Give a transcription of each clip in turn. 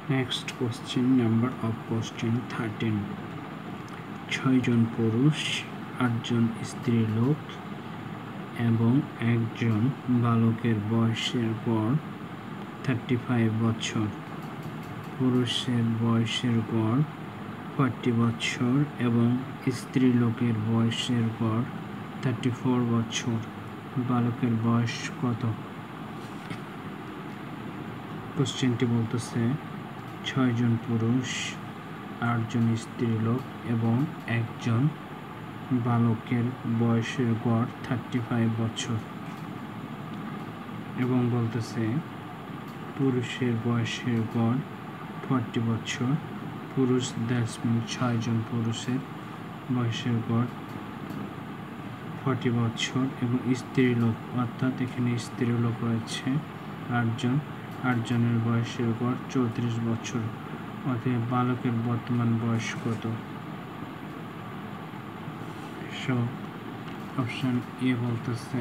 Next question, number of question 13. 6 জন পুরুষ, 8 জন স্ত্রী লোক এবং একজন বালকের বয়সের গড় 35 বছর। পুরুষের বয়সের গড় 40 বছর এবং স্ত্রী লোকের বয়সের গড় 34 বছর। বালকের বয়স কত? কোশ্চেনটি বলতেছে 6 জন পুরুষ, 8 জন স্ত্রী লোক এবং একজন বালকের বয়সের গড় 35 বছর এবং বলতেছে পুরুষের বয়সের গড় 40 বছর। পুরুষ দ্যাটস মিন 6 জন পুরুষের বয়সের গড় 40 বছর এবং স্ত্রী লোক অর্থাৎ এখানে স্ত্রী লোক রয়েছে 8 জন, 8 জনের বয়সের গড় 34 বছর। অতএব বালকের বর্তমান বয়স কত? সো অপশন এ বলতেছে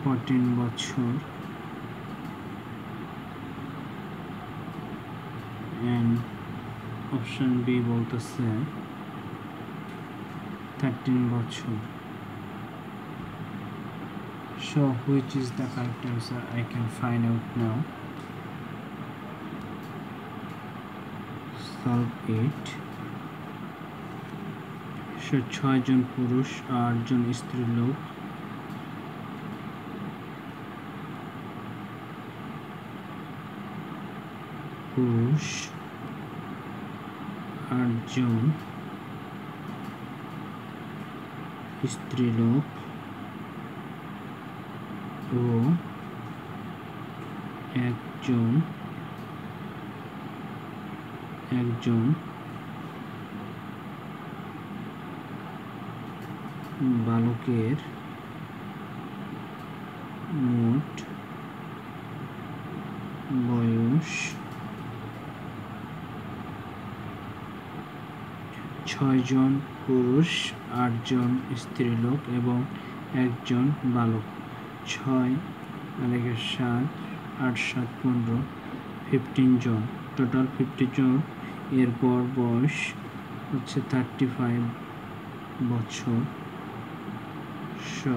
14 বছর and অপশন বি বলতেছে 13 বছর। So which is the correct answer? I can find out now. Solve it. So 6 জন পুরুষ, 8 জন স্ত্রী লোক পুরুষ, 8 জন স্ত্রী লোক ও একজন বালকের মোট বয়স 6 জন পুরুষ, 8 জন স্ত্রী লোক এবং একজন বালক। 6 আর 7, 8 7 15, 15 জন, টোটাল 50 জন। এর গড় বয়স হচ্ছে 35 বছর। সো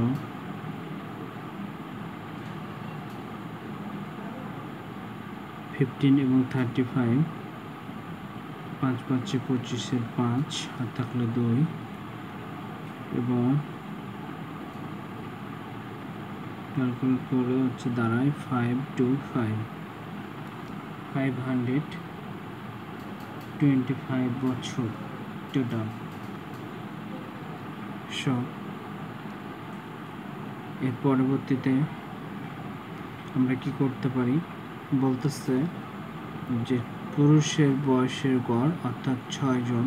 15 এবং 35, 5 5 25 5 হাত থাকলে 2 এবং ক্যালকুলেট করে হচ্ছে দাঁড়ায় 5 to 5, 525 বছর টোটাল। সো এর পরবর্তীতে আমরা কি করতে পারি বলতেছে যে পুরুষের বয়সের গড় অর্থাৎ 6 জন,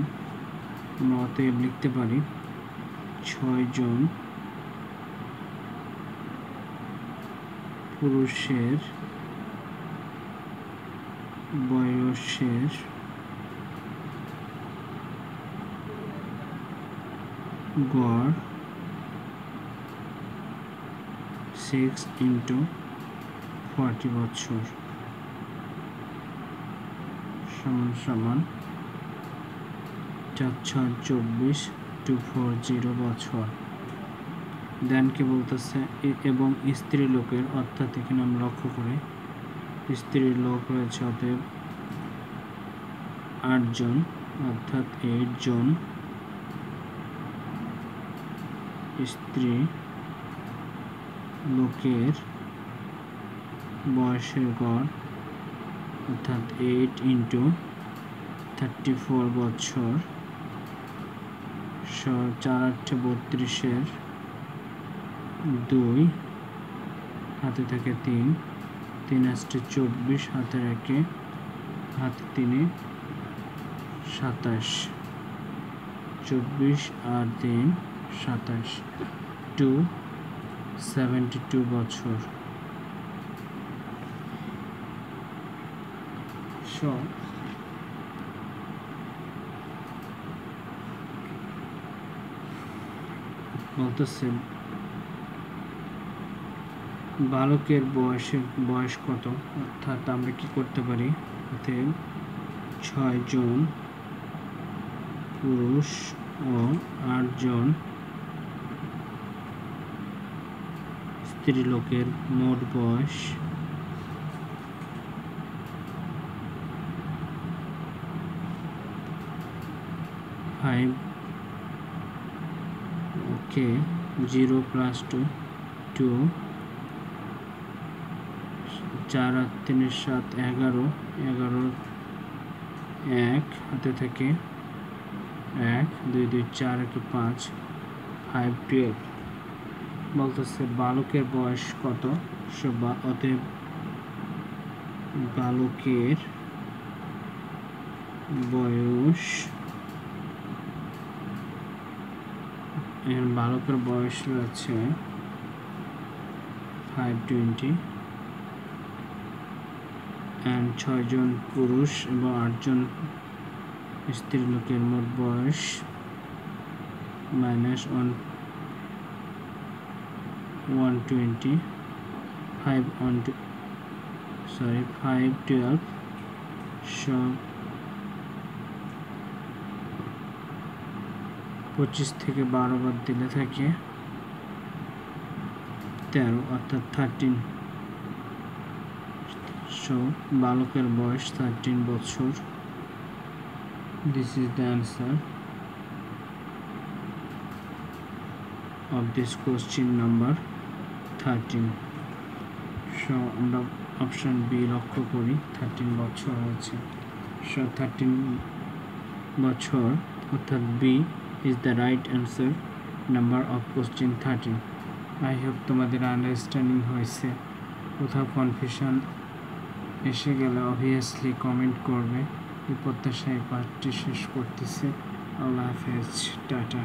আমরা অতএব লিখতে পারি 6 জন পুরুষের বয়সের গড় 6 into 40 বছর সমান সমান 4 6 24 240 বছর। দেন কি বলতেছে এবং স্ত্রী লোকের অর্থাৎ এখানে আমরা লক্ষ্য করে স্ত্রী লোক রয়েছে অতএব 8 জন অর্থাৎ 8 জন স্ত্রী লোকের বয়সের গড় অর্থাৎ 8 into 34 বছর। 4 8 32 2 হাতে থাকে 3, 3 8 24 হাতে রাখে হাতে 3 27, 24 আর 3 27, 272 বছর। সো বলতেছে বালকের বয়স কত, অর্থাৎ আমরা কি করতে পারি, অতএব 6 জন পুরুষ ও 8 জন স্ত্রীলোকের মোট বয়স 5 ওকে 0 + 2 4 আর 3 7 11 11 1 হাতে থেকে 1 2 2 4 1 5 5 12 বলতেছে বালকের বয়স কত, অতএব বালকের বয়স রয়েছে 520 and 6 জন পুরুষ এবং 8 জন স্ত্রীলোকের মোট বয়স -120 512 সব 25 থেকে 12 বাদ দিলে থাকে 13, অর্থাৎ 13। সো বালকের বয়স 13 বছর। This is the answer of this question number 13. So আমরা অপশন বি লক্ষ্য করি, 13 বছর হয়েছে। সো 13 বছর অর্থাৎ B is the right answer number of question 13. I hope তোমাদের আন্ডারস্ট্যান্ডিং হয়েছে। কোথাও কনফিউশন এসে গেলে অবভিয়াসলি কমেন্ট করবে। এই প্রত্যাশায় পাঠটি শেষ করতেছি। আল্লাহ হাফেজ, টাটা।